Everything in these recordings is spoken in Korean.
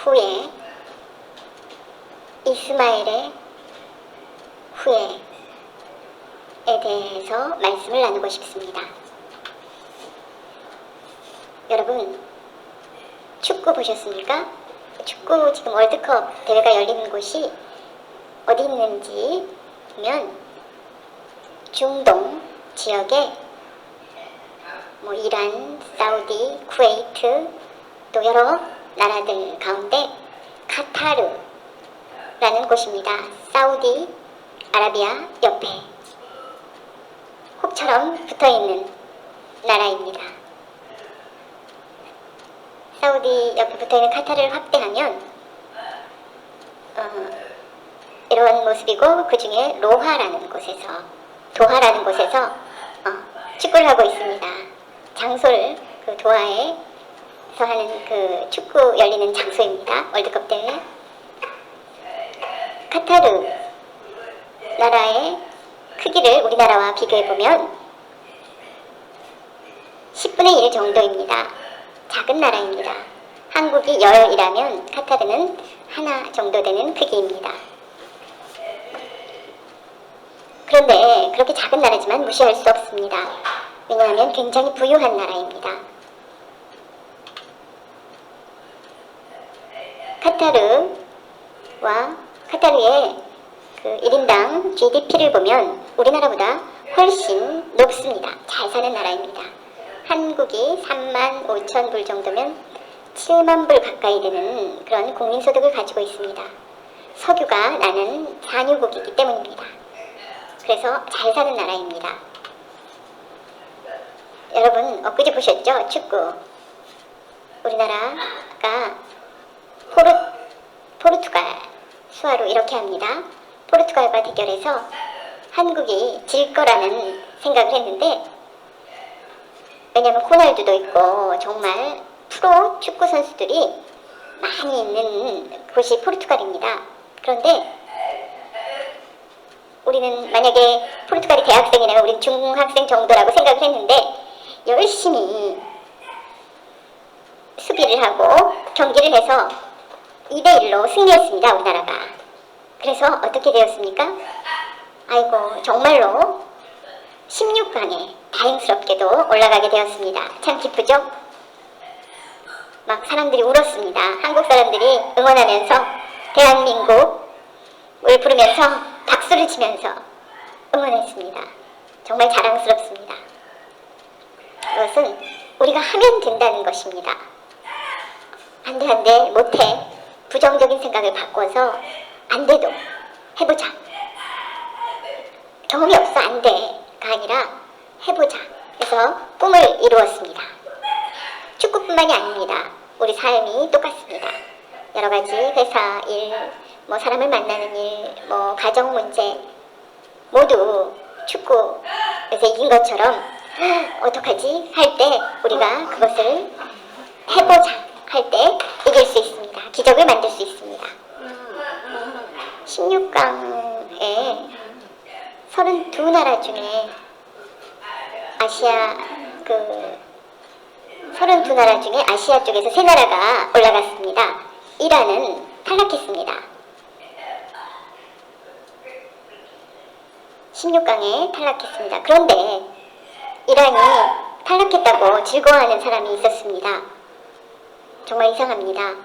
후에 이스마엘의 후회에 대해서 말씀을 나누고 싶습니다. 여러분, 축구 보셨습니까? 축구 지금 월드컵 대회가 열리는 곳이 어디 있는지 보면 중동 지역에 이란, 사우디, 쿠웨이트 또 여러 나라들 가운데 카타르라는 곳입니다. 사우디 아라비아 옆에 혹처럼 붙어있는 나라입니다. 사우디 옆에 붙어있는 카타르를 확대하면 이런 모습이고, 그 중에 로하라는 곳에서, 도하라는 곳에서 축구를 하고 있습니다. 장소를 그 도하에서 하는 그 축구 열리는 장소입니다. 월드컵 대회. 카타르 나라의 크기를 우리나라와 비교해보면 10분의 1 정도입니다. 작은 나라입니다. 한국이 10이라면 카타르는 하나 정도 되는 크기입니다. 그런데 그렇게 작은 나라지만 무시할 수 없습니다. 왜냐하면 굉장히 부유한 나라입니다. 카타르의 그 1인당 GDP를 보면 우리나라보다 훨씬 높습니다. 잘 사는 나라입니다. 한국이 3만 5천 불 정도면 7만 불 가까이 되는 그런 국민소득을 가지고 있습니다. 석유가 나는 산유국이기 때문입니다. 그래서 잘 사는 나라입니다. 여러분 엊그제 보셨죠? 축구. 우리나라가 포르투갈 수화로 이렇게 합니다. 포르투갈과 대결해서 한국이 질 거라는 생각을 했는데, 왜냐면 호날두도 있고 정말 프로 축구 선수들이 많이 있는 곳이 포르투갈입니다. 그런데 우리는 만약에 포르투갈이 대학생이나 우리는 중학생 정도라고 생각을 했는데, 열심히 수비를 하고 경기를 해서 2대1로 승리했습니다. 우리나라가. 그래서 어떻게 되었습니까? 아이고 정말로 16강에 다행스럽게도 올라가게 되었습니다. 참 기쁘죠? 막 사람들이 울었습니다. 한국 사람들이 응원하면서 대한민국을 부르면서 박수를 치면서 응원했습니다. 정말 자랑스럽습니다. 그것은 우리가 하면 된다는 것입니다. 안 돼, 못해. 부정적인 생각을 바꿔서 안 돼도 해보자. 경험이 없어 안 돼가 아니라 해보자. 그래서 꿈을 이루었습니다. 축구뿐만이 아닙니다. 우리 삶이 똑같습니다. 여러 가지 회사 일, 뭐 사람을 만나는 일, 뭐 가정 문제 모두 축구에서 이긴 것처럼 어떡하지 할 때 우리가 그것을 해보자 할 때 이길 수 있습니다. 기적을 만들 수 있습니다. 16강에 32나라 중에 32나라 중에 아시아 쪽에서 3나라가 올라갔습니다. 이란은 탈락했습니다. 16강에 탈락했습니다. 그런데 이란이 탈락했다고 즐거워하는 사람이 있었습니다. 정말 이상합니다.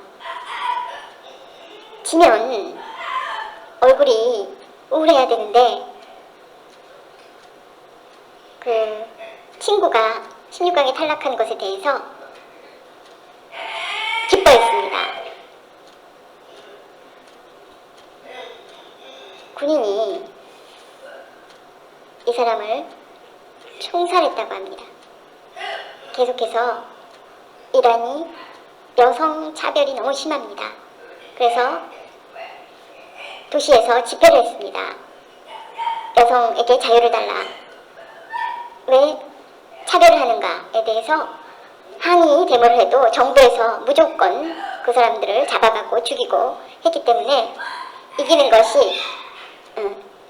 지면 얼굴이 우울해야 되는데 그 친구가 16강에 탈락한 것에 대해서 기뻐했습니다. 군인이 이 사람을 총살했다고 합니다. 계속해서 이란이 여성 차별이 너무 심합니다. 그래서 도시에서 집회를 했습니다. 여성에게 자유를 달라. 왜 차별을 하는가에 대해서 항의 데모를 해도 정부에서 무조건 그 사람들을 잡아가고 죽이고 했기 때문에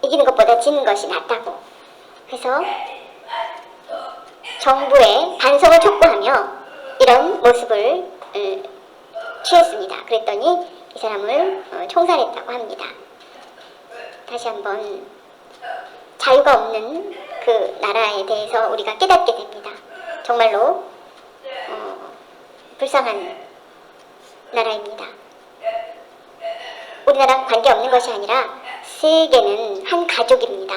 이기는 것보다 지는 것이 낫다고. 그래서 정부의 반성을 촉구하며 이런 모습을 취했습니다. 그랬더니 이 사람을 총살했다고 합니다. 다시 한번 자유가 없는 그 나라에 대해서 우리가 깨닫게 됩니다. 정말로 불쌍한 나라입니다. 우리나라 관계없는 것이 아니라 세계는 한 가족입니다.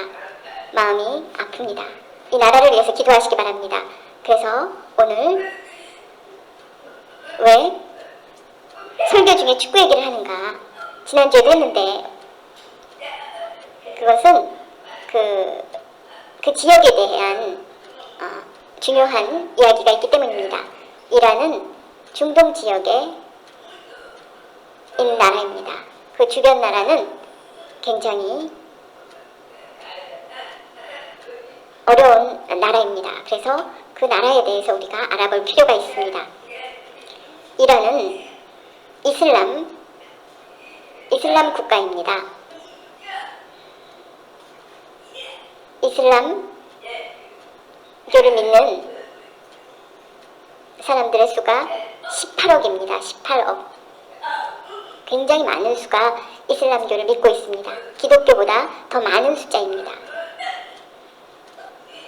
마음이 아픕니다. 이 나라를 위해서 기도하시기 바랍니다. 그래서 오늘 왜 설교 중에 축구 얘기를 하는가? 지난주에도 했는데 그것은 그 지역에 대한 중요한 이야기가 있기 때문입니다. 이란은 중동 지역에 있는 나라입니다. 그 주변 나라는 굉장히 어려운 나라입니다. 그래서 그 나라에 대해서 우리가 알아볼 필요가 있습니다. 이란은 이슬람 국가입니다. 이슬람교를 믿는 사람들의 수가 18억입니다. 18억. 굉장히 많은 수가 이슬람교를 믿고 있습니다. 기독교보다 더 많은 숫자입니다.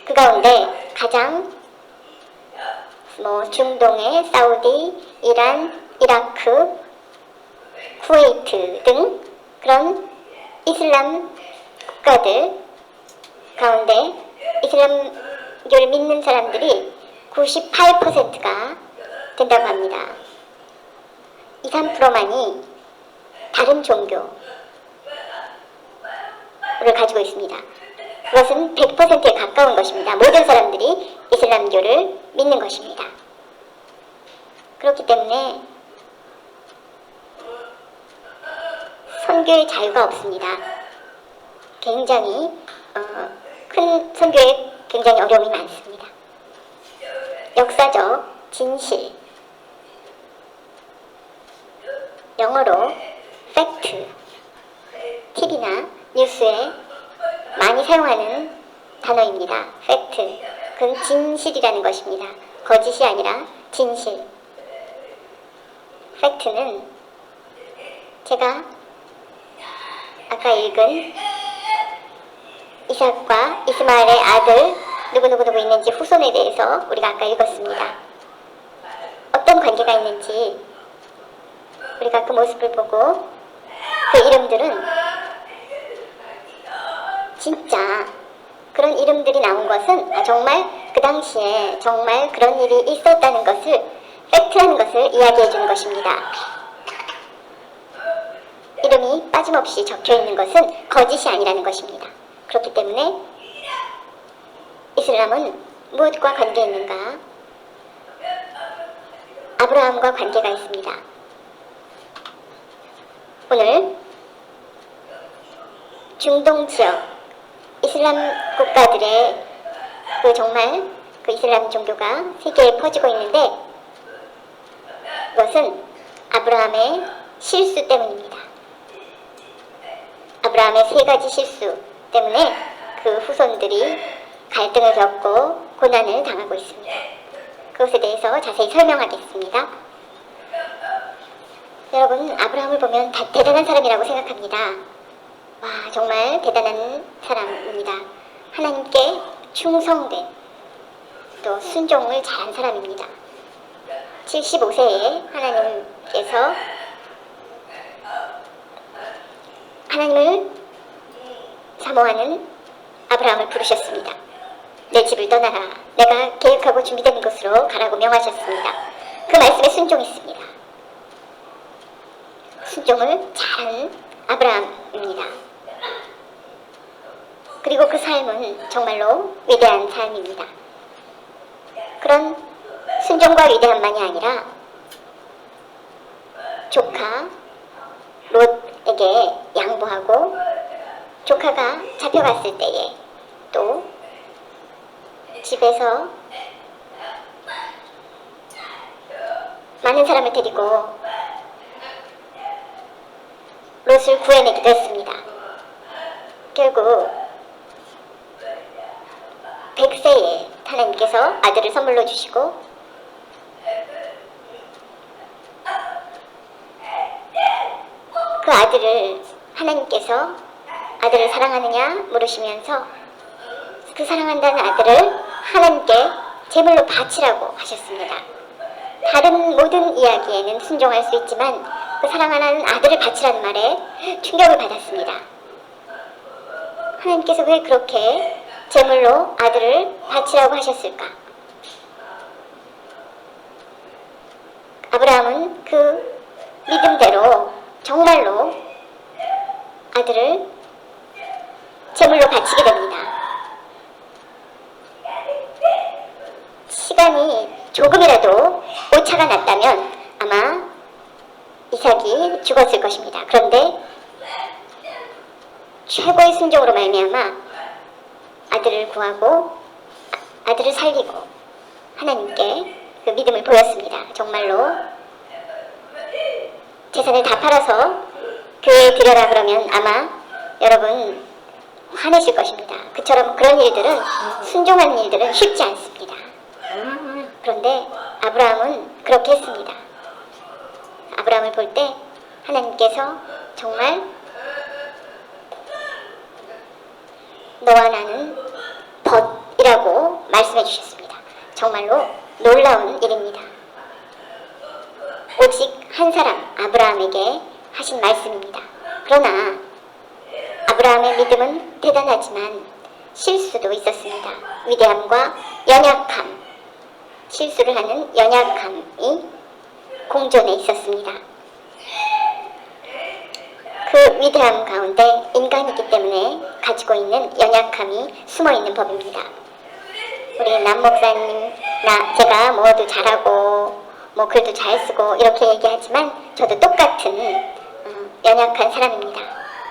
그 가운데 가장 중동의 사우디, 이란, 이라크, 쿠웨이트 등 그런 이슬람 국가들 가운데 이슬람교를 믿는 사람들이 98%가 된다고 합니다. 2, 3%만이 다른 종교를 가지고 있습니다. 그것은 100%에 가까운 것입니다. 모든 사람들이 이슬람교를 믿는 것입니다. 그렇기 때문에 선교의 자유가 없습니다. 굉장히 큰 선교에 굉장히 어려움이 많습니다. 역사적 진실, 영어로 팩트, TV나 뉴스에 많이 사용하는 단어입니다. 팩트, 그건 진실이라는 것입니다. 거짓이 아니라 진실. 팩트는 제가 아까 읽은 이삭과 이스마엘의 아들 누구누구 있는지 후손에 대해서 우리가 아까 읽었습니다. 어떤 관계가 있는지 우리가 그 모습을 보고 그 이름들은 진짜 그런 이름들이 나온 것은 정말 그 당시에 정말 그런 일이 있었다는 것을 팩트라는 것을 이야기해 주는 것입니다. 이름이 빠짐없이 적혀 있는 것은 거짓이 아니라는 것입니다. 그렇기 때문에 이슬람은 무엇과 관계 있는가? 아브라함과 관계가 있습니다. 오늘 중동 지역 이슬람 국가들의 정말 그 이슬람 종교가 세계에 퍼지고 있는데 그것은 아브라함의 실수 때문입니다. 아브라함의 3가지 실수 때문에 그 후손들이 갈등을 겪고 고난을 당하고 있습니다. 그것에 대해서 자세히 설명하겠습니다. 여러분, 아브라함을 보면 대단한 사람이라고 생각합니다. 와, 정말 대단한 사람입니다. 하나님께 충성된 또 순종을 잘한 사람입니다. 75세에 하나님께서 하나님을 사모하는 아브라함을 부르셨습니다. 내 집을 떠나라. 내가 계획하고 준비된 곳으로 가라고 명하셨습니다. 그 말씀에 순종했습니다. 순종을 잘한 아브라함입니다. 그리고 그 삶은 정말로 위대한 삶입니다. 그런 순종과 위대함만이 아니라 조카 롯에게 양보하고 조카가 잡혀갔을 때에 또 집에서 많은 사람을 데리고 롯을 구해내기도 했습니다. 결국 100세에 하나님께서 아들을 선물로 주시고 그 아들을 하나님께서 아들을 사랑하느냐 물으시면서 그 사랑한다는 아들을 하나님께 제물로 바치라고 하셨습니다. 다른 모든 이야기에는 순종할 수 있지만 그 사랑하는 아들을 바치라는 말에 충격을 받았습니다. 하나님께서 왜 그렇게 제물로 아들을 바치라고 하셨을까? 아브라함은 그 믿음대로 정말로 아들을 제물로 바치게 됩니다. 시간이 조금이라도 오차가 났다면 아마 이삭이 죽었을 것입니다. 그런데 최고의 순종으로 말미암아 아들을 구하고 아들을 살리고 하나님께 그 믿음을 보였습니다. 정말로 재산을 다 팔아서 교회에 드려라 그러면 아마 여러분 화내실 것입니다. 그처럼 그런 일들은, 순종하는 일들은 쉽지 않습니다. 그런데 아브라함은 그렇게 했습니다. 아브라함을 볼 때 하나님께서 정말 너와 나는 벗이라고 말씀해 주셨습니다. 정말로 놀라운 일입니다. 오직 한 사람 아브라함에게 하신 말씀입니다. 그러나 아브라함의 믿음은 대단하지만 실수도 있었습니다. 위대함과 연약함, 실수를 하는 연약함이 공존해 있었습니다. 그 위대함 가운데 인간이기 때문에 가지고 있는 연약함이 숨어있는 법입니다. 우리 남 목사님, 제가 뭐도 잘하고 뭐 글도 잘 쓰고 이렇게 얘기하지만 저도 똑같은 연약한 사람입니다.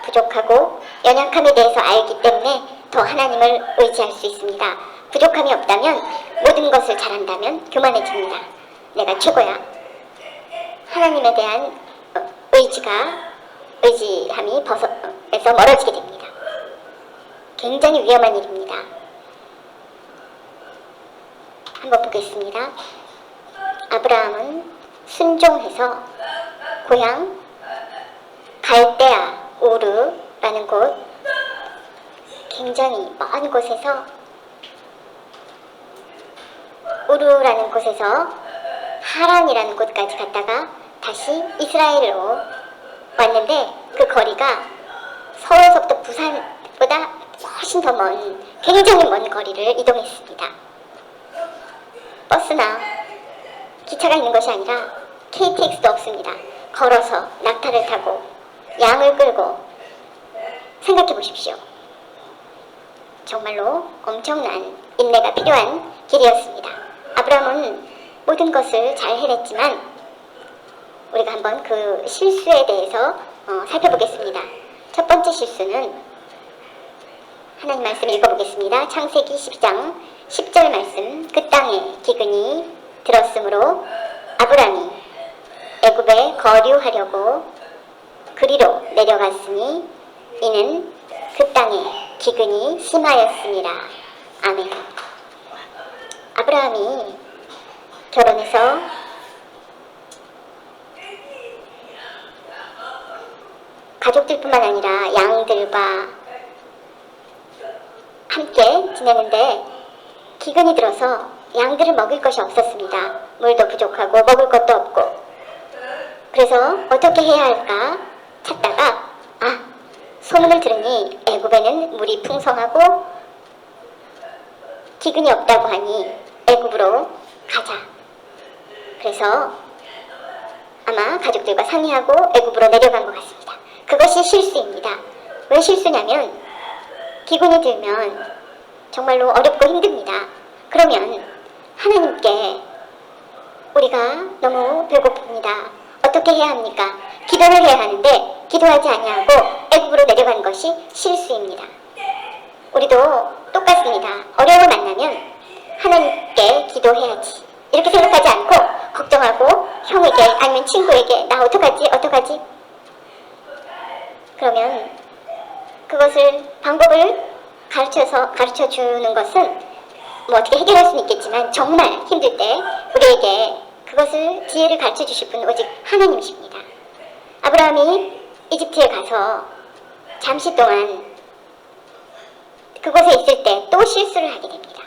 부족하고 연약함에 대해서 알기 때문에 더 하나님을 의지할 수 있습니다. 부족함이 없다면, 모든 것을 잘한다면 교만해집니다. 내가 최고야. 하나님에 대한 의지함이 에서 멀어지게 됩니다. 굉장히 위험한 일입니다. 한번 보겠습니다. 아브라함은 순종해서 고향 갈대아 우르라는 곳, 굉장히 먼 곳에서, 우르라는 곳에서 하란이라는 곳까지 갔다가 다시 이스라엘로 왔는데, 그 거리가 서울서부터 부산보다 훨씬 더 먼, 굉장히 먼 거리를 이동했습니다. 버스나 기차가 있는 것이 아니라 KTX도 없습니다. 걸어서 낙타를 타고 양을 끌고, 생각해 보십시오. 정말로 엄청난 인내가 필요한 길이었습니다. 아브라함은 모든 것을 잘 해냈지만 우리가 한번 그 실수에 대해서 살펴보겠습니다. 첫 번째 실수는 하나님 말씀 읽어보겠습니다. 창세기 12장 10절 말씀. 그 땅에 기근이 들었으므로 아브라함이 애굽에 거류하려고 그리로 내려갔으니 이는 그 땅에 기근이 심하였습니다. 아멘. 아브라함이 결혼해서 가족들뿐만 아니라 양들과 함께 지내는데 기근이 들어서 양들을 먹일 것이 없었습니다. 물도 부족하고 먹을 것도 없고, 그래서 어떻게 해야 할까 찾다가 소문을 들으니 애굽에는 물이 풍성하고 기근이 없다고 하니 애굽으로 가자. 그래서 아마 가족들과 상의하고 애굽으로 내려간 것 같습니다. 그것이 실수입니다. 왜 실수냐면 기근이 들면 정말로 어렵고 힘듭니다. 그러면 하나님께 우리가 너무 배고픕니다. 어떻게 해야 합니까? 기도를 해야 하는데 기도하지 아니하고 애굽으로 내려간 것이 실수입니다. 우리도 똑같습니다. 어려움을 만나면 하나님께 기도해야지 이렇게 생각하지 않고 걱정하고 형에게 아니면 친구에게 나 어떡하지? 그러면 그것을 방법을 가르쳐 주는 것은 뭐 어떻게 해결할 수는 있겠지만 정말 힘들 때 우리에게 그것을 지혜를 가르쳐 주실 분은 오직 하나님이십니다. 아브라함이 이집트에 가서 잠시 동안 그곳에 있을 때 또 실수를 하게 됩니다.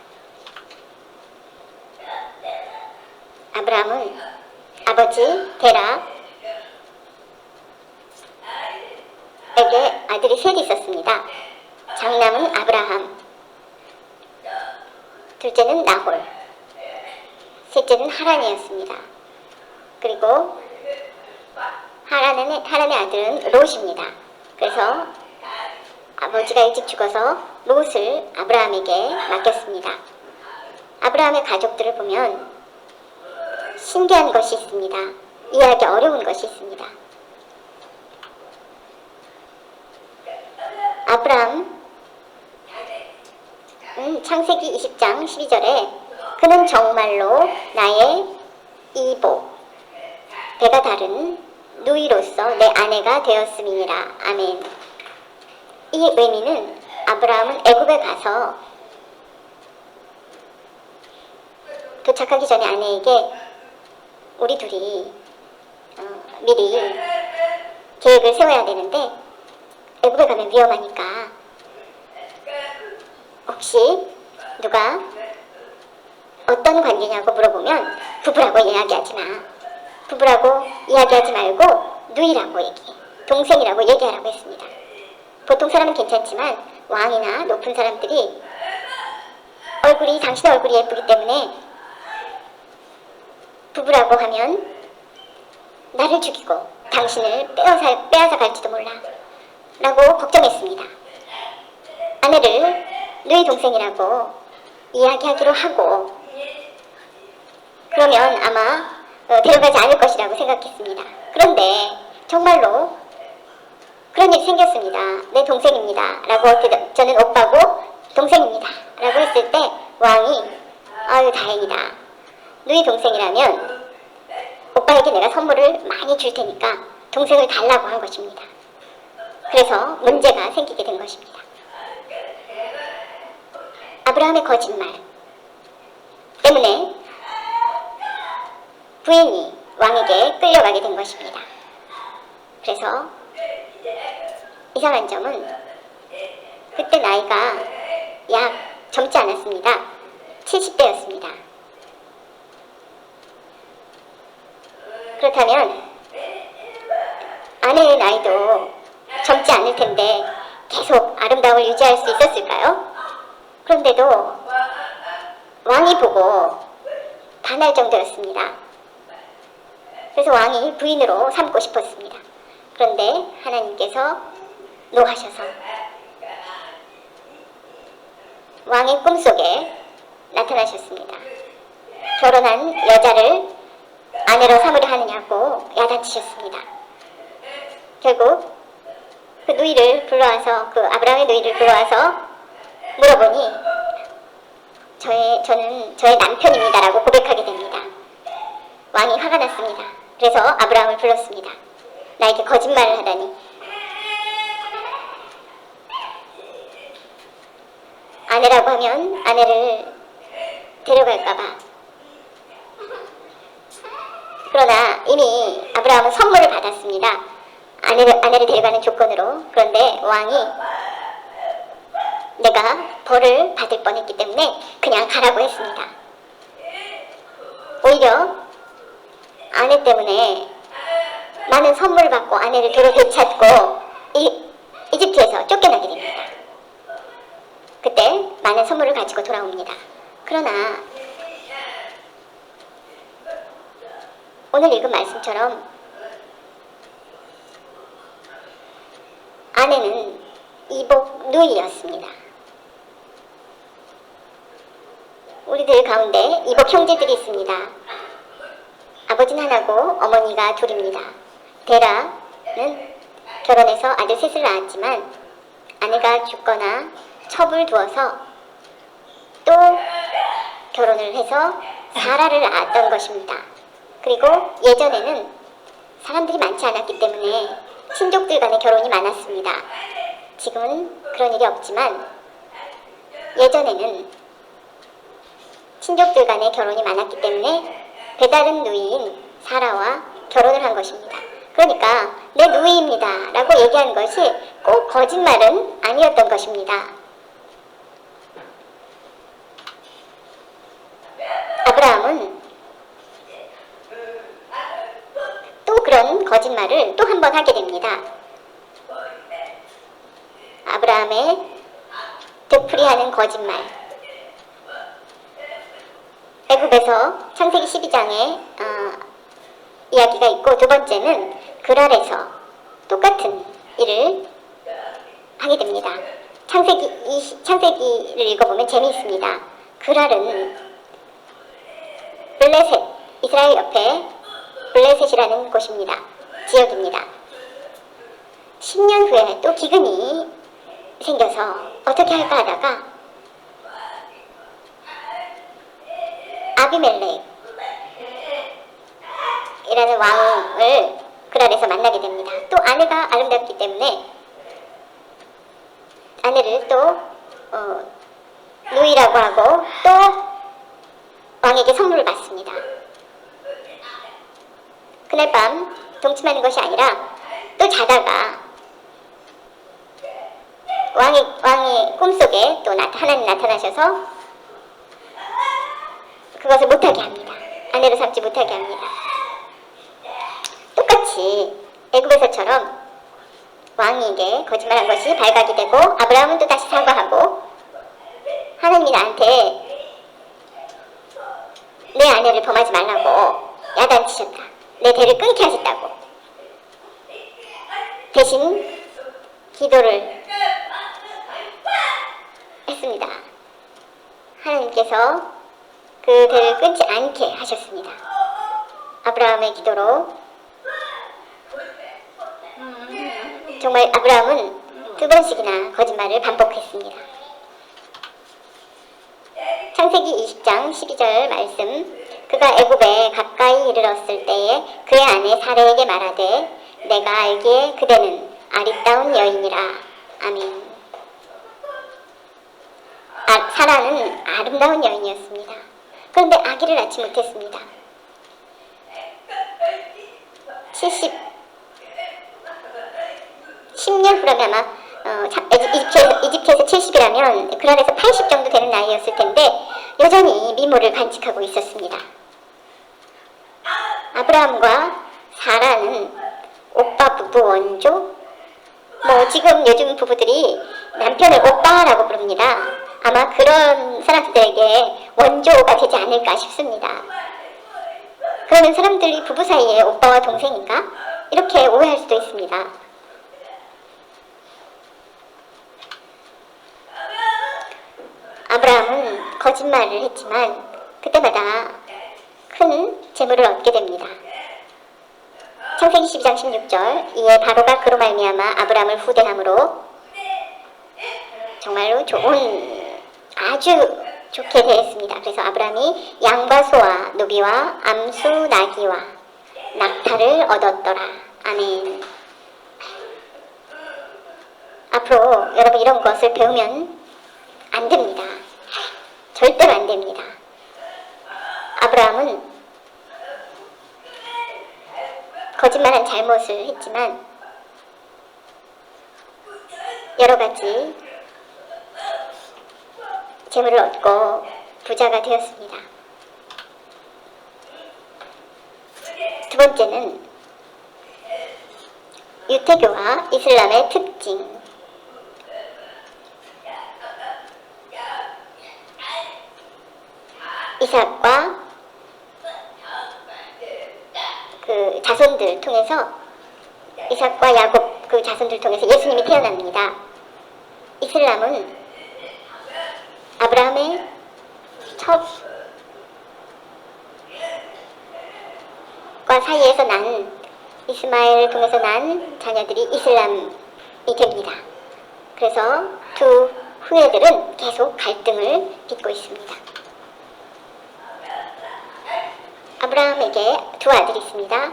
아브라함은 아버지 데라에게 아들이 셋이 있었습니다. 장남은 아브라함, 둘째는 나홀, 셋째는 하란이었습니다. 그리고 하란의 아들은 롯입니다. 그래서 아버지가 일찍 죽어서 롯을 아브라함에게 맡겼습니다. 아브라함의 가족들을 보면 신기한 것이 있습니다. 이해하기 어려운 것이 있습니다. 아브라함 창세기 20장 12절에 그는 정말로 나의 이복 배가 다른 누이로서 내 아내가 되었음이니라. 아멘. 이 의미는 아브라함은 애굽에 가서 도착하기 전에 아내에게 우리 둘이 미리 계획을 세워야 되는데 애굽에 가면 위험하니까 혹시 누가 어떤 관계냐고 물어보면 부부라고 이야기하지 마. 부부라고 이야기하지 말고 누이라고 얘기해. 동생이라고 얘기하라고 했습니다. 보통 사람은 괜찮지만 왕이나 높은 사람들이 당신의 얼굴이 예쁘기 때문에 부부라고 하면 나를 죽이고 당신을 빼앗아 갈지도 몰라 라고 걱정했습니다. 아내를 누이 동생이라고 이야기하기로 하고 그러면 아마 데려가지 않을 것이라고 생각했습니다. 그런데 정말로 그런 일이 생겼습니다. 내 동생입니다 라고 저는 오빠고 동생입니다 라고 했을 때 왕이 아유 다행이다. 누이 동생이라면 오빠에게 내가 선물을 많이 줄 테니까 동생을 달라고 한 것입니다. 그래서 문제가 생기게 된 것입니다. 아브라함의 거짓말 때문에 부인이 왕에게 끌려가게 된 것입니다. 그래서 이상한 점은 그때 나이가 약 젊지 않았습니다. 70대였습니다. 그렇다면 아내의 나이도 젊지 않을 텐데 계속 아름다움을 유지할 수 있었을까요? 그런데도 왕이 보고 반할 정도였습니다. 그래서 왕이 부인으로 삼고 싶었습니다. 그런데 하나님께서 노하셔서 왕의 꿈속에 나타나셨습니다. 결혼한 여자를 아내로 삼으려 하느냐고 야단치셨습니다. 결국 그 누이를 불러와서 아브라함의 누이를 불러와서 물어보니 저는 저의 남편입니다라고 고백하게 됩니다. 왕이 화가 났습니다. 그래서 아브라함을 불렀습니다. 나에게 거짓말을 하다니. 아내라고 하면 아내를 데려갈까봐. 그러나 이미 아브라함은 선물을 받았습니다. 아내를 데려가는 조건으로. 그런데 왕이 내가 벌을 받을 뻔했기 때문에 그냥 가라고 했습니다. 오히려 아내 때문에 많은 선물을 받고 아내를 되찾고 이집트에서 쫓겨나게 됩니다. 그때 많은 선물을 가지고 돌아옵니다. 그러나 오늘 읽은 말씀처럼 아내는 이복 누이였습니다. 우리들 가운데 이복 형제들이 있습니다. 아버지는 하나고 어머니가 둘입니다. 데라는 결혼해서 아들 셋을 낳았지만 아내가 죽거나 첩을 두어서 또 결혼을 해서 사라를 낳았던 것입니다. 그리고 예전에는 사람들이 많지 않았기 때문에 친족들 간의 결혼이 많았습니다. 지금은 그런 일이 없지만 예전에는 친족들 간의 결혼이 많았기 때문에 배다른 누이인 사라와 결혼을 한 것입니다. 그러니까 내 누이입니다 라고 얘기한 것이 꼭 거짓말은 아니었던 것입니다. 아브라함은 또 그런 거짓말을 또 한 번 하게 됩니다. 아브라함의 되풀이하는 거짓말. 애굽에서 창세기 12장에 이야기가 있고, 두 번째는 그랄에서 똑같은 일을 하게 됩니다. 창세기를 읽어보면 재미있습니다. 그랄은 블레셋, 이스라엘 옆에 블레셋이라는 곳입니다. 지역입니다. 10년 후에 또 기근이 생겨서 어떻게 할까 하다가 아비멜렉이라는 왕을 그랄에서 만나게 됩니다. 또 아내가 아름답기 때문에 아내를 또 누이라고 하고 또 왕에게 선물을 받습니다. 그날 밤 동침하는 것이 아니라 또 자다가 왕의 꿈속에 또 하나님 나타나셔서 그것을 못하게 합니다. 아내로 삼지 못하게 합니다. 똑같이 애굽에서처럼 왕에게 거짓말한 것이 발각이 되고 아브라함은 또 다시 사과하고 하나님이 나한테 내 아내를 범하지 말라고 야단치셨다. 내 대를 끊게 하셨다고. 대신 기도를 했습니다. 하나님께서 그 대를 끊지 않게 하셨습니다. 아브라함의 기도로 정말 아브라함은 2번씩이나 거짓말을 반복했습니다. 창세기 20장 12절 말씀. 그가 애굽에 가까이 이르렀을 때에 그의 아내 사레에게 말하되 내가 알기에 그대는 아리따운 여인이라. 아멘. 사라는 아름다운 여인이었습니다. 그런데 아기를 낳지 못했습니다. 10년 후라면 아마 이집트에서 70이라면 그랄에서 80 정도 되는 나이였을 텐데 여전히 미모를 간직하고 있었습니다. 아브라함과 사라는 오빠 부부 원조? 지금 요즘 부부들이 남편을 오빠라고 부릅니다. 아마 그런 사람들에게 원조가 되지 않을까 싶습니다. 그러면 사람들이 부부 사이에 오빠와 동생인가? 이렇게 오해할 수도 있습니다. 아브라함은 거짓말을 했지만 그때마다 큰 재물을 얻게 됩니다. 창세기 12장 16절. 이에 바로가 그로 말미암아 아브라함을 후대함으로 정말로 아주 좋게 대했습니다. 그래서 아브라함이 양과 소와 노비와 암수 나귀와 낙타를 얻었더라. 아멘. 앞으로 여러분 이런 것을 배우면 안 됩니다. 절대로 안 됩니다. 아브라함은 거짓말한 잘못을 했지만 여러 가지 재물을 얻고 부자가 되었습니다. 두 번째는 유태교와 이슬람의 특징. 이삭과 그 자손들 통해서 이삭과 야곱 그 자손들 통해서 예수님이 태어납니다. 이슬람은 아브라함의 첩과 사이에서 난 이스마엘을 통해서 난 자녀들이 이슬람이 됩니다. 그래서 두 후예들은 계속 갈등을 빚고 있습니다. 아브라함에게 두 아들이 있습니다.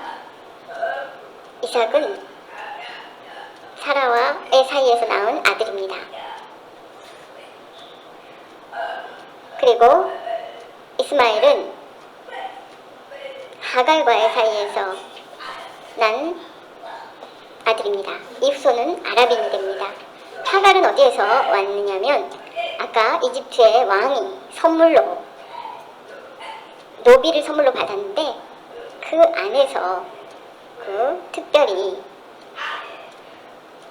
이삭은 사라와의 사이에서 낳은 아들입니다. 그리고 이스마엘은 하갈과의 사이에서 난 아들입니다. 이 후손은 아랍인이 됩니다. 하갈은 어디에서 왔느냐면 아까 이집트의 왕이 선물로 노비를 선물로 받았는데 그 안에서 특별히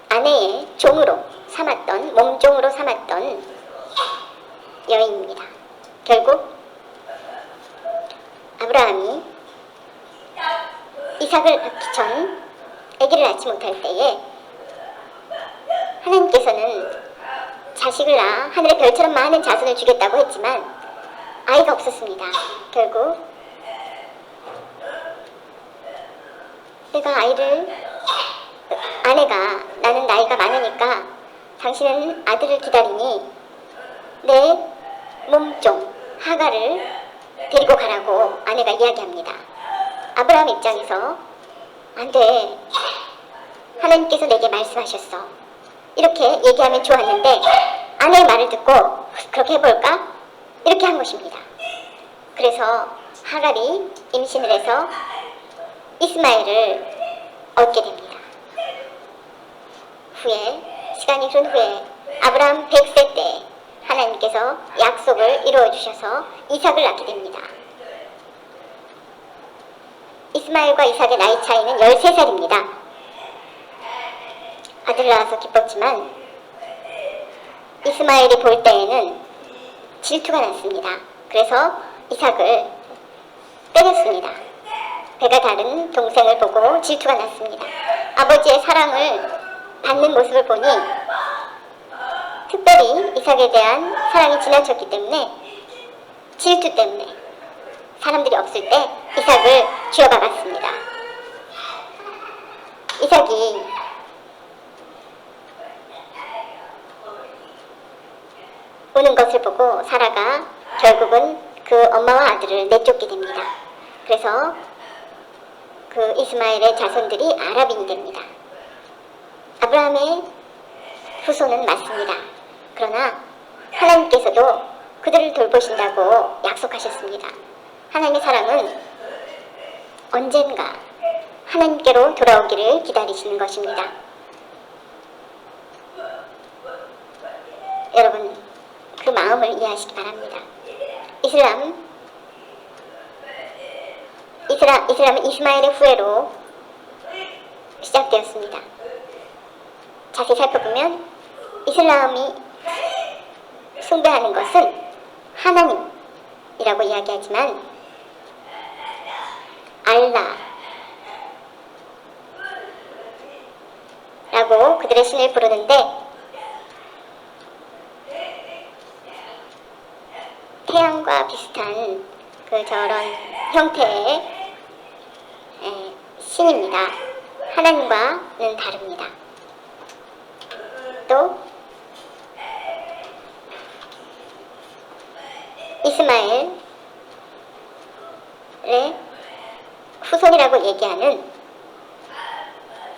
아내의 종으로 삼았던 몸종으로 삼았던 여인입니다. 결국 아브라함이 이삭을 낳기 전 아기를 낳지 못할 때에 하나님께서는 자식을 낳아 하늘의 별처럼 많은 자손을 주겠다고 했지만 아이가 없었습니다. 결국 아내가 나는 나이가 많으니까 당신은 아들을 기다리니 내 몸종 하가를 데리고 가라고 아내가 이야기합니다. 아브라함 입장에서 안 돼. 하나님께서 내게 말씀하셨어. 이렇게 얘기하면 좋았는데 아내의 말을 듣고 그렇게 해볼까? 이렇게 한 것입니다. 그래서 하갈이 임신을 해서 이스마엘을 얻게 됩니다. 후에 시간이 흐른 후에 아브라함 100세 때 하나님께서 약속을 이루어 주셔서 이삭을 낳게 됩니다. 이스마엘과 이삭의 나이 차이는 13살입니다. 아들 낳아서 기뻤지만 이스마엘이 볼 때에는 질투가 났습니다. 그래서 이삭을 때렸습니다. 배가 다른 동생을 보고 질투가 났습니다. 아버지의 사랑을 받는 모습을 보니 특별히 이삭에 대한 사랑이 지나쳤기 때문에 질투 때문에 사람들이 없을 때 이삭을 쥐어박았습니다. 이삭이 오는 것을 보고 사라가 결국은 그 엄마와 아들을 내쫓게 됩니다. 그래서 그 이스마엘의 자손들이 아랍인이 됩니다. 아브라함의 후손은 맞습니다. 그러나 하나님께서도 그들을 돌보신다고 약속하셨습니다. 하나님의 사랑은 언젠가 하나님께로 돌아오기를 기다리시는 것입니다. 여러분, 그 마음을 이해하시기 바랍니다. 이슬람은 이스마엘의 후예로 시작되었습니다. 자세히 살펴보면 이슬람이 숭배하는 것은 하나님이라고 이야기하지만 알라라고 그들의 신을 부르는데 태양과 비슷한 저런 형태의 신입니다. 하나님과는 다릅니다. 또 이스마엘의 후손이라고 얘기하는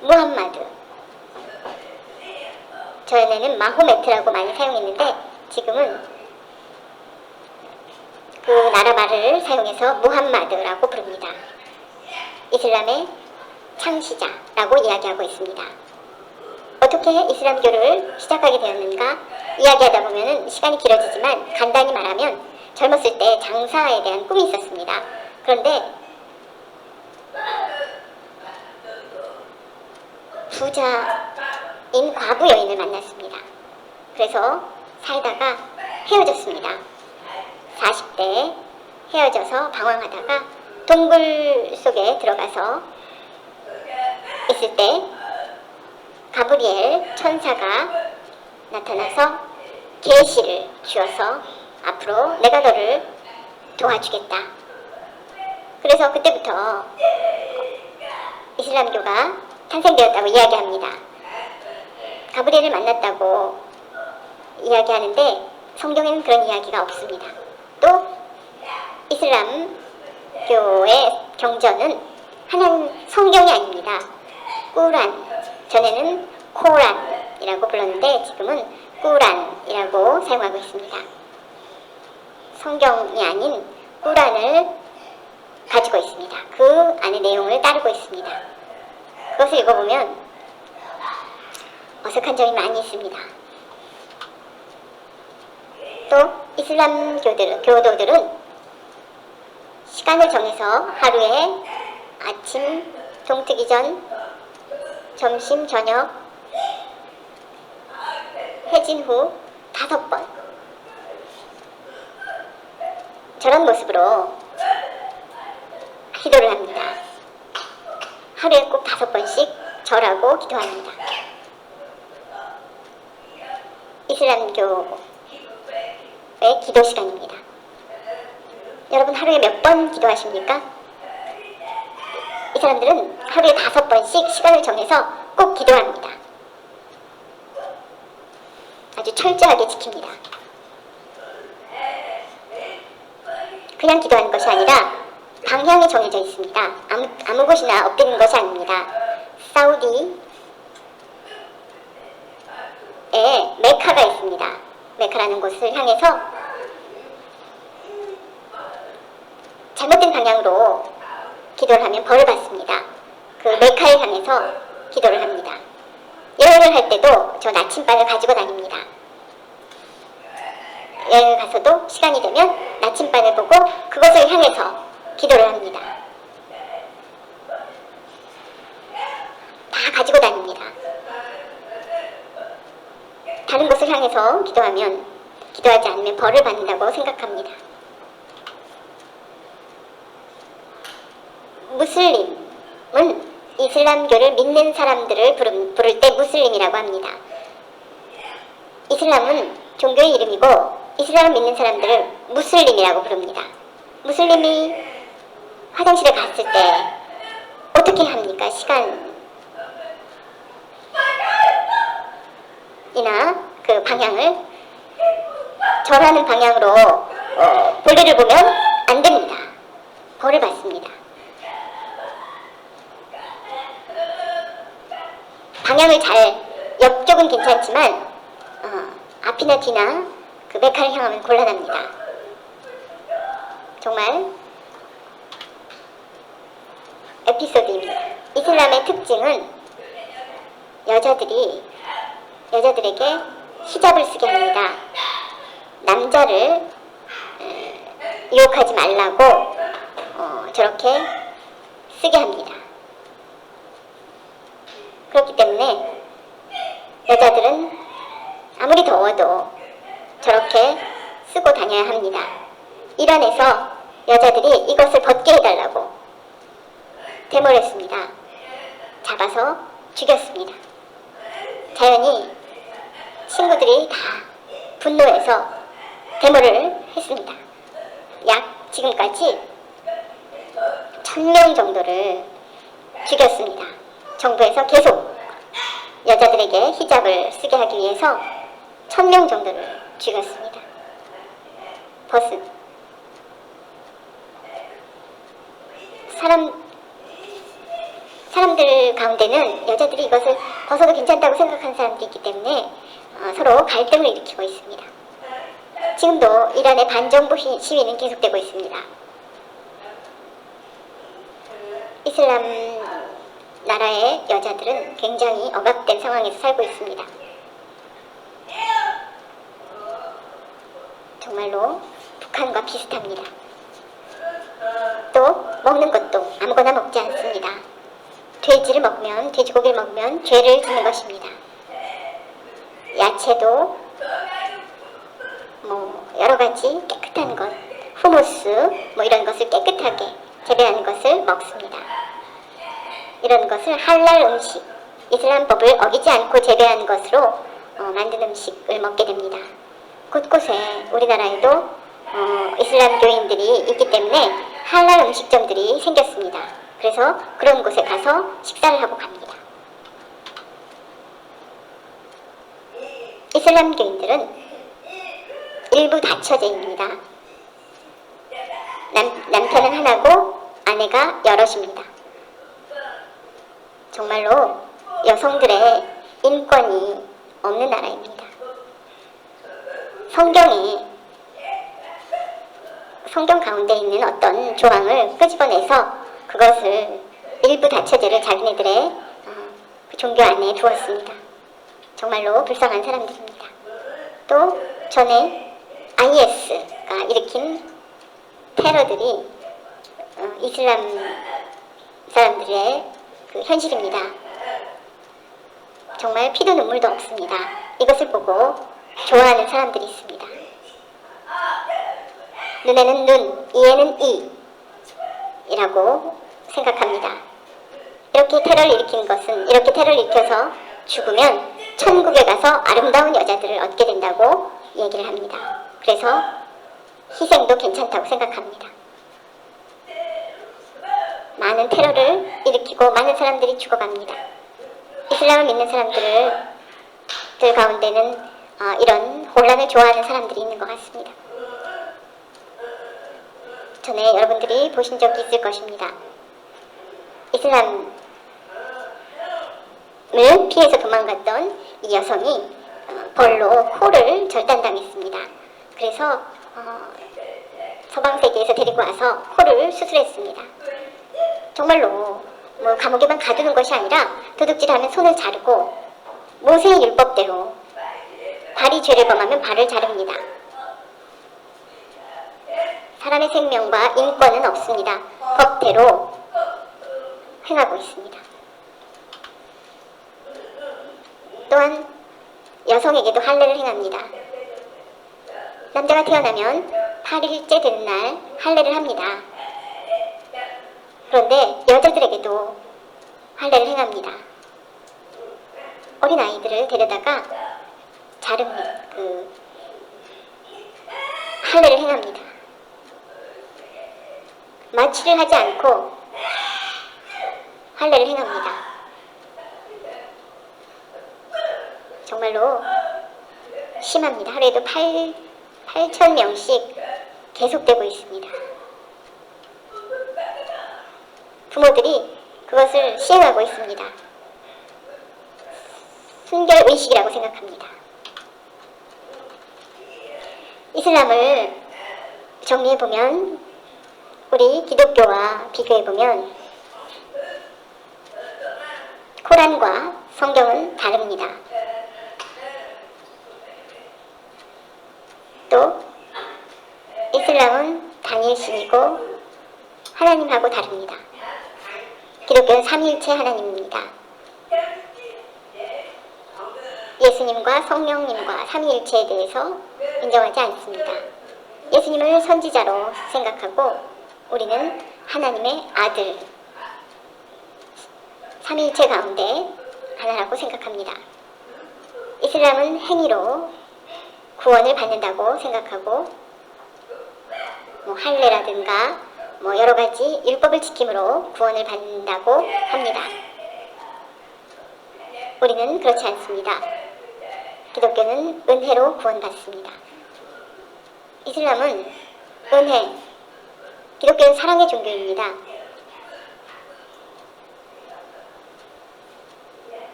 무함마드, 전에는 마호메트라고 많이 사용했는데 지금은 그 나라 말을 사용해서 무함마드라고 부릅니다. 이슬람의 창시자라고 이야기하고 있습니다. 어떻게 이슬람교를 시작하게 되었는가 이야기하다 보면 시간이 길어지지만 간단히 말하면 젊었을 때 장사에 대한 꿈이 있었습니다. 그런데 부자인 과부 여인을 만났습니다. 그래서 살다가 헤어졌습니다. 40대에 헤어져서 방황하다가 동굴 속에 들어가서 있을 때 가브리엘 천사가 나타나서 계시를 주어서 앞으로 내가 너를 도와주겠다. 그래서 그때부터 이슬람교가 탄생되었다고 이야기합니다. 가브리엘을 만났다고 이야기하는데 성경에는 그런 이야기가 없습니다. 또 이슬람교의 경전은 하나님 성경이 아닙니다. 꾸란, 전에는 코란이라고 불렀는데 지금은 꾸란이라고 사용하고 있습니다. 성경이 아닌 꾸란을 가지고 있습니다. 그 안의 내용을 따르고 있습니다. 그것을 읽어보면 어색한 점이 많이 있습니다. 또 이슬람 교도들은 시간을 정해서 하루에 아침, 동트기 전, 점심, 저녁, 해진 후 5번 저런 모습으로 기도를 합니다. 하루에 꼭 5번씩 절하고 기도합니다. 이슬람교의 기도 시간입니다. 여러분 하루에 몇 번 기도하십니까? 이 사람들은 하루에 5번씩 시간을 정해서 꼭 기도합니다. 아주 철저하게 지킵니다. 그냥 기도하는 것이 아니라 방향이 정해져 있습니다. 아무 곳이나 엎드리는 것이 아닙니다. 사우디에 메카가 있습니다. 메카라는 곳을 향해서 잘못된 방향으로 기도를 하면 벌을 받습니다. 그 메카를 향해서 기도를 합니다. 여행을 할 때도 저 나침반을 가지고 다닙니다. 여행을 가서도 시간이 되면 나침반을 보고 그것을 향해서 기도를 합니다. 다 가지고 다닙니다. 다른 곳을 향해서 기도하지 않으면 벌을 받는다고 생각합니다. 무슬림은 이슬람교를 믿는 사람들을 부를 때 무슬림이라고 합니다. 이슬람은 종교의 이름이고 이슬람을 믿는 사람들을 무슬림이라고 부릅니다. 무슬림이 화장실에 갔을 때 어떻게 합니까? 시간이나 그 방향을 절하는 방향으로 볼일을 보면 안 됩니다. 벌을 받습니다. 방향을 옆쪽은 괜찮지만 앞이나 뒤나 그 메카를 향하면 곤란합니다. 정말 에피소드입니다. 이슬람의 특징은 여자들에게 히잡을 쓰게 합니다. 남자를 유혹하지 말라고 저렇게 쓰게 합니다. 그렇기 때문에 여자들은 아무리 더워도 저렇게 쓰고 다녀야 합니다. 이란에서 여자들이 이것을 벗게 해달라고 데모를 했습니다. 잡아서 죽였습니다. 자연히 친구들이 다 분노해서 데모를 했습니다. 지금까지 1000명 정도를 죽였습니다. 정부에서 계속 여자들에게 히잡을 쓰게 하기 위해서 1000명 정도를 죽였습니다. 사람들 가운데는 여자들이 이것을 벗어도 괜찮다고 생각하는 사람들이 있기 때문에 서로 갈등을 일으키고 있습니다. 지금도 이란의 반정부 시위는 계속되고 있습니다. 이슬람 나라의 여자들은 굉장히 억압된 상황에서 살고 있습니다. 정말로 북한과 비슷합니다. 또 먹는 것도 아무거나 먹지 않습니다. 돼지고기를 먹으면 죄를 짓는 것입니다. 야채도 여러가지 깨끗한 것, 후무스 이런 것을 깨끗하게 재배하는 것을 먹습니다. 이런 것을 할랄 음식, 이슬람법을 어기지 않고 재배한 것으로 만든 음식을 먹게 됩니다. 곳곳에 우리나라에도 이슬람교인들이 있기 때문에 할랄 음식점들이 생겼습니다. 그래서 그런 곳에 가서 식사를 하고 갑니다. 이슬람교인들은 일부 다처제입니다. 남편은 하나고 아내가 여럿입니다. 정말로 여성들의 인권이 없는 나라입니다. 성경 가운데 있는 어떤 조항을 끄집어내서 그것을 일부 다처제를 자기네들의 종교 안에 두었습니다. 정말로 불쌍한 사람들입니다. 또 전에 IS가 일으킨 테러들이 이슬람 사람들의 그 현실입니다. 정말 피도 눈물도 없습니다. 이것을 보고 좋아하는 사람들이 있습니다. 눈에는 눈, 이에는 이라고 생각합니다. 이렇게 테러를 일으켜서 죽으면 천국에 가서 아름다운 여자들을 얻게 된다고 얘기를 합니다. 그래서 희생도 괜찮다고 생각합니다. 많은 테러를 일으키고 많은 사람들이 죽어갑니다. 이슬람을 믿는 사람들 가운데는 이런 혼란을 좋아하는 사람들이 있는 것 같습니다. 전에 여러분들이 보신 적이 있을 것입니다. 이슬람을 피해서 도망갔던 이 여성이 벌로 코를 절단당했습니다. 그래서 서방 세계에서 데리고 와서 코를 수술했습니다. 정말로 뭐 감옥에만 가두는 것이 아니라 도둑질하면 손을 자르고 모세의 율법대로 발이 죄를 범하면 발을 자릅니다. 사람의 생명과 인권은 없습니다. 법대로 행하고 있습니다. 또한 여성에게도 할례를 행합니다. 남자가 태어나면 8일째 되는 날 할례를 합니다. 그런데 여자들에게도 할례를 행합니다. 어린 아이들을 데려다가 할례를 행합니다. 마취를 하지 않고 할례를 행합니다. 정말로 심합니다. 하루에도 8,000명씩 계속되고 있습니다. 부모들이 그것을 시행하고 있습니다. 순결의식이라고 생각합니다. 이슬람을 정리해보면, 우리 기독교와 비교해보면 코란과 성경은 다릅니다. 또 이슬람은 당일신이고 하나님하고 다릅니다. 기독교는 삼위일체 하나님입니다. 예수님과 성령님과 삼위일체에 대해서 인정하지 않습니다. 예수님을 선지자로 생각하고 우리는 하나님의 아들, 삼위일체 가운데 하나라고 생각합니다. 이슬람은 행위로 구원을 받는다고 생각하고 할례라든가 여러가지 율법을 지킴으로 구원을 받는다고 합니다. 우리는 그렇지 않습니다. 기독교는 은혜로 구원받습니다. 이슬람은 은혜, 기독교는 사랑의 종교입니다.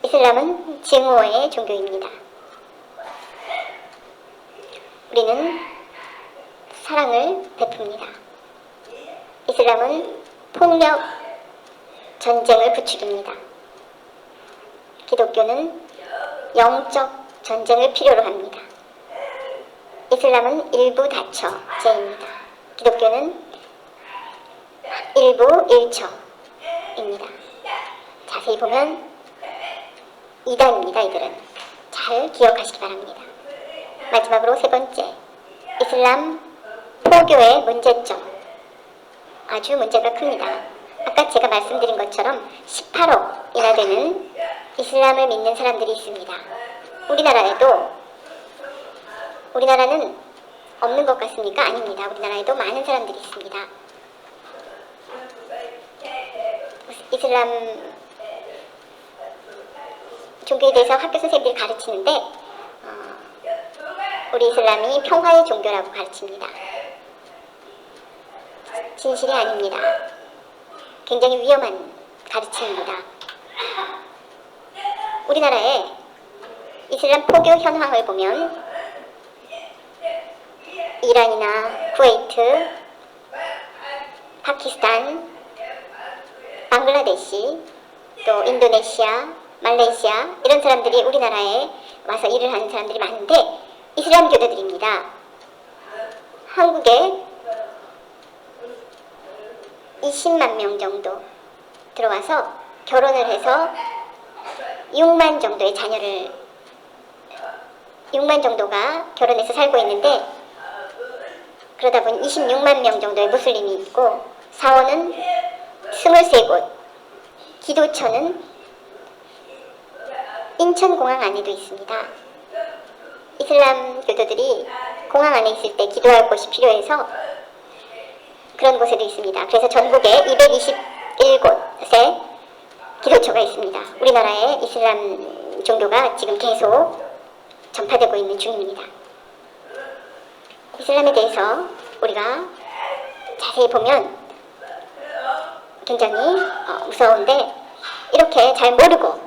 이슬람은 증오의 종교입니다. 우리는 사랑을 베풉니다. 이슬람은 폭력, 전쟁을 부추깁니다. 기독교는 영적 전쟁을 필요로 합니다. 이슬람은 일부 다처제입니다. 기독교는 일부 일처입니다. 자세히 보면 이단입니다. 이들은 잘 기억하시기 바랍니다. 마지막으로 세 번째, 이슬람 포교의 문제점. 아주 문제가 큽니다. 아까 제가 말씀드린 것처럼 18억이나 되는 이슬람을 믿는 사람들이 있습니다. 우리나라는 없는 것 같습니까? 아닙니다. 우리나라에도 많은 사람들이 있습니다. 이슬람 종교에 대해서 학교 선생님들이 가르치는데 우리 이슬람이 평화의 종교라고 가르칩니다. 진실이 아닙니다. 굉장히 위험한 가르침입니다. 우리나라의 이슬람 포교 현황을 보면 이란이나 쿠웨이트, 파키스탄, 방글라데시, 또 인도네시아, 말레이시아 이런 사람들이 우리나라에 와서 일을 하는 사람들이 많은데 이슬람 교도들입니다. 한국에 20만 명 정도 들어와서 결혼을 해서 6만 정도가 결혼해서 살고 있는데 그러다 보니 26만 명 정도의 무슬림이 있고 사원은 23곳, 기도처는 인천공항 안에도 있습니다. 이슬람 교도들이 공항 안에 있을 때 기도할 곳이 필요해서 그런 곳에도 있습니다. 그래서 전국에 221곳에 기도처가 있습니다. 우리나라의 이슬람 종교가 지금 계속 전파되고 있는 중입니다. 이슬람에 대해서 우리가 자세히 보면 굉장히 무서운데 이렇게 잘 모르고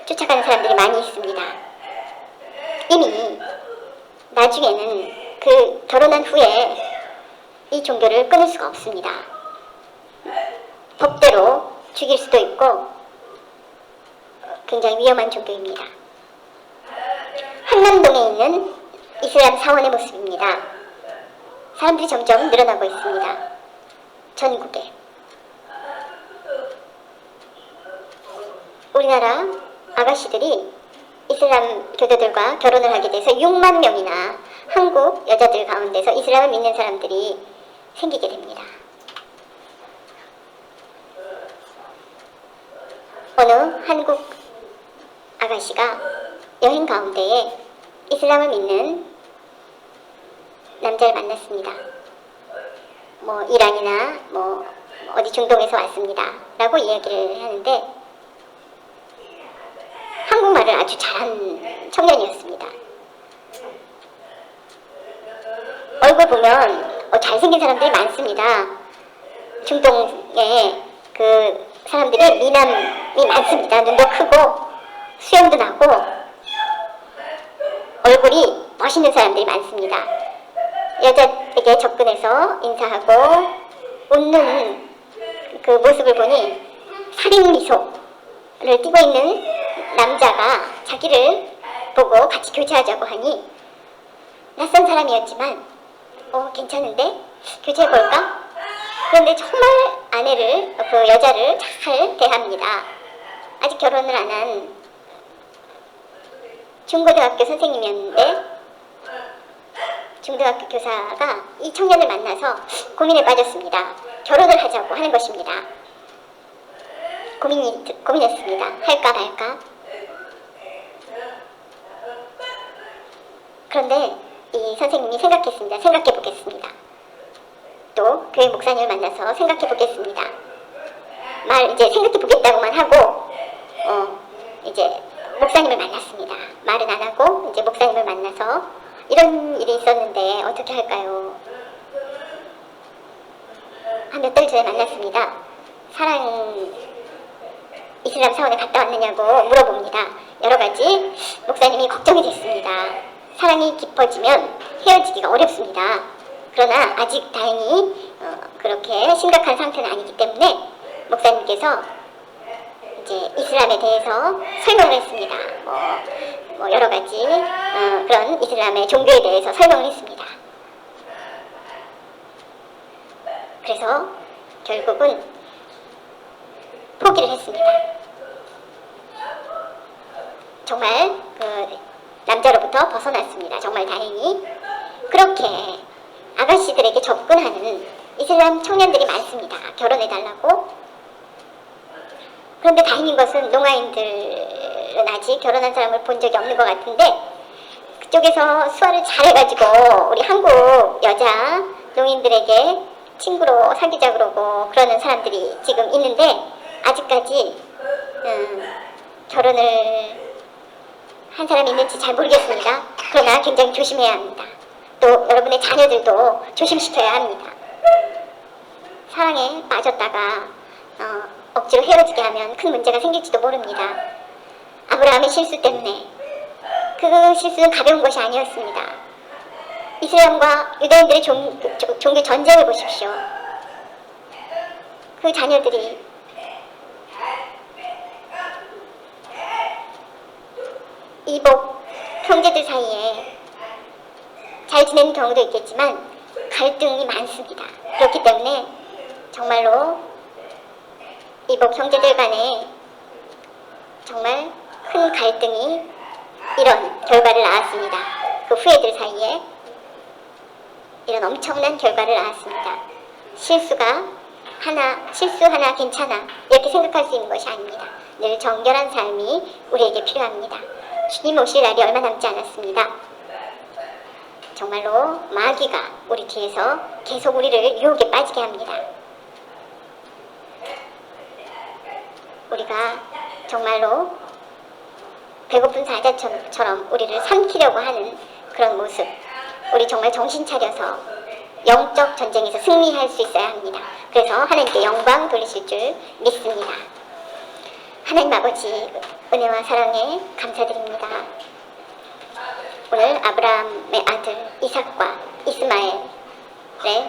쫓아가는 사람들이 많이 있습니다. 이미 나중에는 그 결혼한 후에 이 종교를 끊을 수가 없습니다. 법대로 죽일 수도 있고 굉장히 위험한 종교입니다. 한남동에 있는 이슬람 사원의 모습입니다. 사람들이 점점 늘어나고 있습니다. 전국에. 우리나라 아가씨들이 이슬람 교도들과 결혼을 하게 돼서 6만 명이나 한국 여자들 가운데서 이슬람을 믿는 사람들이 생기게 됩니다. 어느 한국 아가씨가 여행 가운데에 이슬람을 믿는 남자를 만났습니다. 뭐 이란이나 뭐 어디 중동에서 왔습니다 라고 이야기를 하는데 한국말을 아주 잘한 청년이었습니다. 얼굴 보면 잘생긴 사람들이 많습니다. 중동에 그 사람들이 미남이 많습니다. 눈도 크고 수염도 나고 얼굴이 멋있는 사람들이 많습니다. 여자에게 접근해서 인사하고 웃는 그 모습을 보니 살인 미소를 띠고 있는 남자가 자기를 보고 같이 교제하자고 하니 낯선 사람이었지만 괜찮은데 교제해볼까? 그런데 정말 아내를 그 여자를 잘 대합니다. 아직 결혼을 안 한 중고등학교 선생님이었는데 중등학교 교사가 이 청년을 만나서 고민에 빠졌습니다. 결혼을 하자고 하는 것입니다. 고민했습니다. 할까 말까. 그런데 이 선생님이 생각했습니다. 생각해 보겠습니다. 또 교회 목사님을 만나서 생각해 보겠습니다. 이제 생각해 보겠다고만 하고 이제 목사님을 만났습니다. 말은 안 하고 이제 목사님을 만나서 이런 일이 있었는데 어떻게 할까요? 한 몇 달 전에 만났습니다. 이슬람 사원에 갔다 왔느냐고 물어봅니다. 여러 가지 목사님이 걱정이 됐습니다. 사랑이 깊어지면 헤어지기가 어렵습니다. 그러나 아직 다행히 그렇게 심각한 상태는 아니기 때문에 목사님께서 이제 이슬람에 대해서 설명을 했습니다. 뭐 여러 가지 그런 이슬람의 종교에 대해서 설명을 했습니다. 그래서 결국은 포기를 했습니다. 정말 그 남자로부터 벗어났습니다. 정말 다행히. 그렇게 아가씨들에게 접근하는 이슬람 청년들이 많습니다. 결혼해달라고. 그런데 다행인 것은 농아인들은 아직 결혼한 사람을 본 적이 없는 것 같은데 그쪽에서 수화를 잘해가지고 우리 한국 여자 농인들에게 친구로 사귀자 그러고 그러는 사람들이 지금 있는데 아직까지 결혼을 한 사람이 있는지 잘 모르겠습니다. 그러나 굉장히 조심해야 합니다. 또 여러분의 자녀들도 조심시켜야 합니다. 사랑에 빠졌다가 억지로 헤어지게 하면 큰 문제가 생길지도 모릅니다. 아브라함의 실수 때문에 그 실수는 가벼운 것이 아니었습니다. 이슬람과 유대인들의 종교 전쟁을 보십시오. 그 자녀들이 이복 형제들 사이에 잘 지내는 경우도 있겠지만 갈등이 많습니다. 그렇기 때문에 정말로 이복 형제들 간에 정말 큰 갈등이 이런 결과를 낳았습니다. 그 후예들 사이에 이런 엄청난 결과를 낳았습니다. 실수 하나 괜찮아 이렇게 생각할 수 있는 것이 아닙니다. 늘 정결한 삶이 우리에게 필요합니다. 주님 오실 날이 얼마 남지 않았습니다. 정말로 마귀가 우리 뒤에서 계속 우리를 유혹에 빠지게 합니다. 우리가 정말로 배고픈 사자처럼 우리를 삼키려고 하는 그런 모습, 우리 정말 정신 차려서 영적 전쟁에서 승리할 수 있어야 합니다. 그래서 하나님께 영광 돌리실 줄 믿습니다. 하나님 아버지 은혜와 사랑에 감사드립니다. 오늘 아브라함의 아들 이삭과 이스마엘의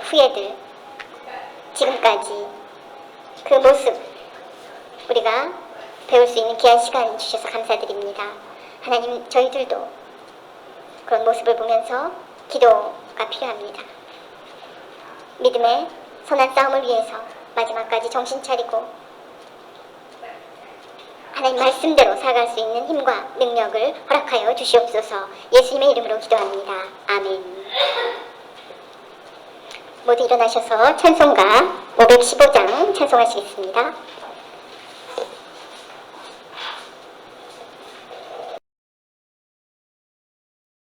후예들, 지금까지 그 모습 우리가 배울 수 있는 귀한 시간 주셔서 감사드립니다. 하나님, 저희들도 그런 모습을 보면서 기도가 필요합니다. 믿음의 선한 싸움을 위해서 마지막까지 정신 차리고 하나님 말씀대로 살아갈 수 있는 힘과 능력을 허락하여 주시옵소서. 예수님의 이름으로 기도합니다. 아멘. 모두 일어나셔서 찬송가 515장 찬송하시겠습니다.